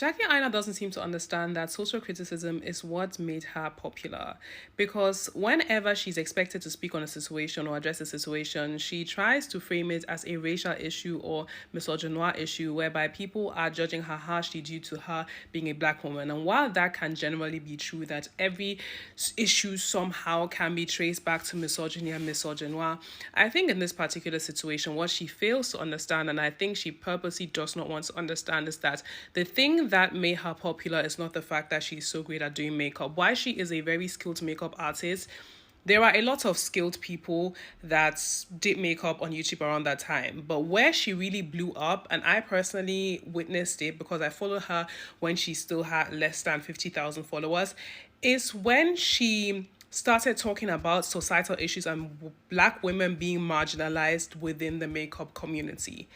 Jackie Aina doesn't seem to understand that social criticism is what made her popular, because whenever she's expected to speak on a situation or address a situation, she tries to frame it as a racial issue or misogynoir issue whereby people are judging her harshly due to her being a black woman. And while that can generally be true, that every issue somehow can be traced back to misogyny and misogynoir, I think in this particular situation, what she fails to understand, and I think she purposely does not want to understand, is that the thing that made her popular is not the fact that she's so great at doing makeup. While she is a very skilled makeup artist, there are a lot of skilled people that did makeup on YouTube around that time. But where she really blew up, and I personally witnessed it because I followed her when she still had less than 50,000 followers, is when she started talking about societal issues and black women being marginalized within the makeup community.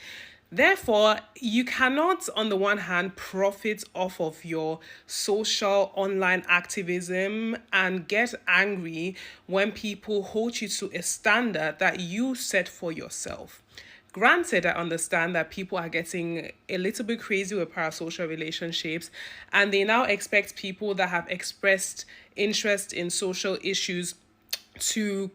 Therefore, you cannot, on the one hand, profit off of your social online activism and get angry when people hold you to a standard that you set for yourself. Granted, I understand that people are getting a little bit crazy with parasocial relationships, and they now expect people that have expressed interest in social issues to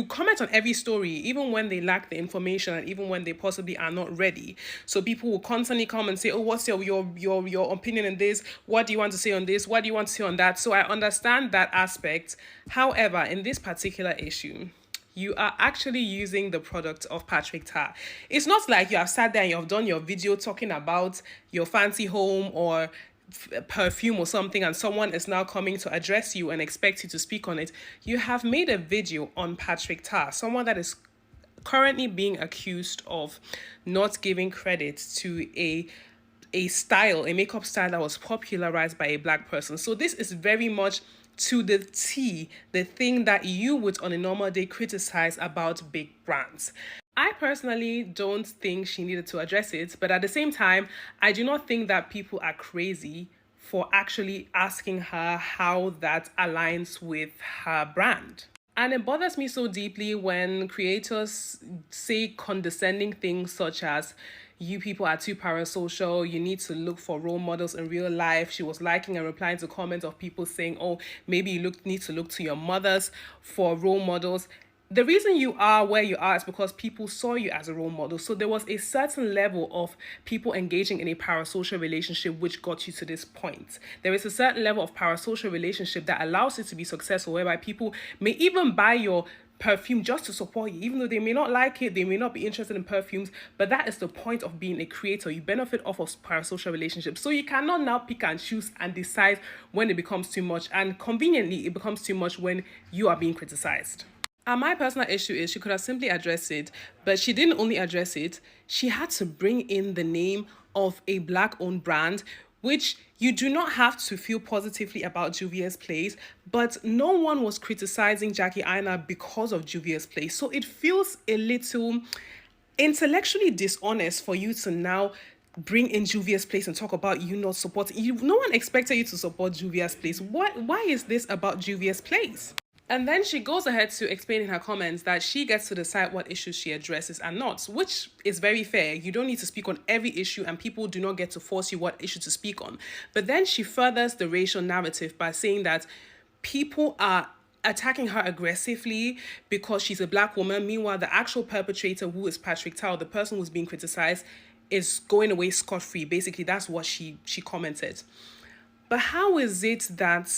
comment on every story, even when they lack the information and even when they possibly are not ready. So people will constantly come and say, oh, what's your opinion on this? What do you want to say on this? What do you want to say on that? So I understand that aspect. However, in this particular issue, you are actually using the product of Patrick Tar. It's not like you have sat there and you have done your video talking about your fancy home or perfume or something, and someone is now coming to address you and expect you to speak on it. You have made a video on Patrick Tar, someone that is currently being accused of not giving credit to a makeup style that was popularized by a black person. So this is very much to the T, the thing that you would on a normal day criticize about big brands. I personally don't think she needed to address it, but at the same time, I do not think that people are crazy for actually asking her how that aligns with her brand. And it bothers me so deeply when creators say condescending things such as, you people are too parasocial, you need to look for role models in real life. She was liking and replying to comments of people saying, oh, maybe you need to look to your mothers for role models. The reason you are where you are is because people saw you as a role model. So there was a certain level of people engaging in a parasocial relationship which got you to this point. There is a certain level of parasocial relationship that allows you to be successful, whereby people may even buy your perfume just to support you, even though they may not like it, they may not be interested in perfumes, but that is the point of being a creator. You benefit off of parasocial relationships. So you cannot now pick and choose and decide when it becomes too much, and conveniently it becomes too much when you are being criticized. And my personal issue is she could have simply addressed it, but she didn't only address it, she had to bring in the name of a black-owned brand, which you do not have to feel positively about Juvia's Place, but no one was criticizing Jackie Aina because of Juvia's Place. So it feels a little intellectually dishonest for you to now bring in Juvia's Place and talk about you not supporting. No one expected you to support Juvia's Place. Why is this about Juvia's Place? And then she goes ahead to explain in her comments that she gets to decide what issues she addresses and not, which is very fair. You don't need to speak on every issue, and people do not get to force you what issue to speak on. But then she furthers the racial narrative by saying that people are attacking her aggressively because she's a black woman. Meanwhile, the actual perpetrator, who is Patrick Tar, the person who's being criticized, is going away scot-free. Basically, that's what she commented. But how is it that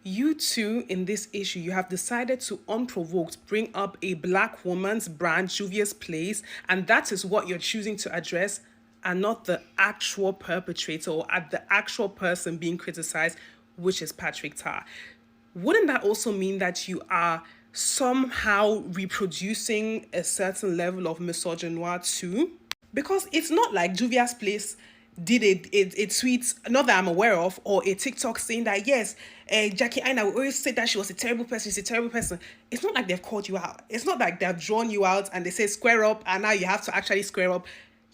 you two, in this issue, you have decided to unprovoked bring up a black woman's brand, Juvia's Place, and that is what you're choosing to address, and not the actual perpetrator or at the actual person being criticized, which is Patrick Tar? Wouldn't that also mean that you are somehow reproducing a certain level of misogynoir too? Because it's not like Juvia's Place did a tweet, not that I'm aware of, or a TikTok saying that, yes, Jackie Aina will always say that she was a terrible person, she's a terrible person. It's not like they've called you out. It's not like they've drawn you out and they say square up, and now you have to actually square up.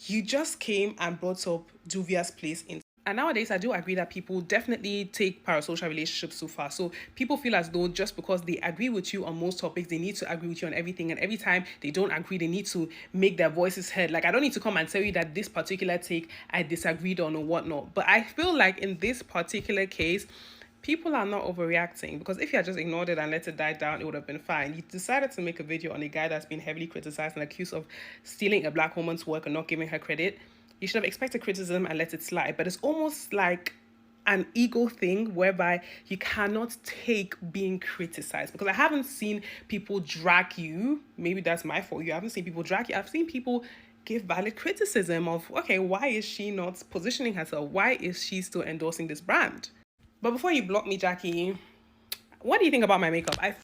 You just came and brought up Juvia's Place in. And nowadays, I do agree that people definitely take parasocial relationships too far. So people feel as though just because they agree with you on most topics, they need to agree with you on everything. And every time they don't agree, they need to make their voices heard. Like, I don't need to come and tell you that this particular take I disagreed on or whatnot. But I feel like in this particular case, people are not overreacting, because if you had just ignored it and let it die down, it would have been fine. You decided to make a video on a guy that's been heavily criticized and accused of stealing a black woman's work and not giving her credit. You should have expected criticism and let it slide. But it's almost like an ego thing whereby you cannot take being criticized, because I haven't seen people drag you. Maybe that's my fault. You haven't seen people drag you. I've seen people give valid criticism of, okay, why is she not positioning herself? Why is she still endorsing this brand? But before you block me, Jackie, what do you think about my makeup? I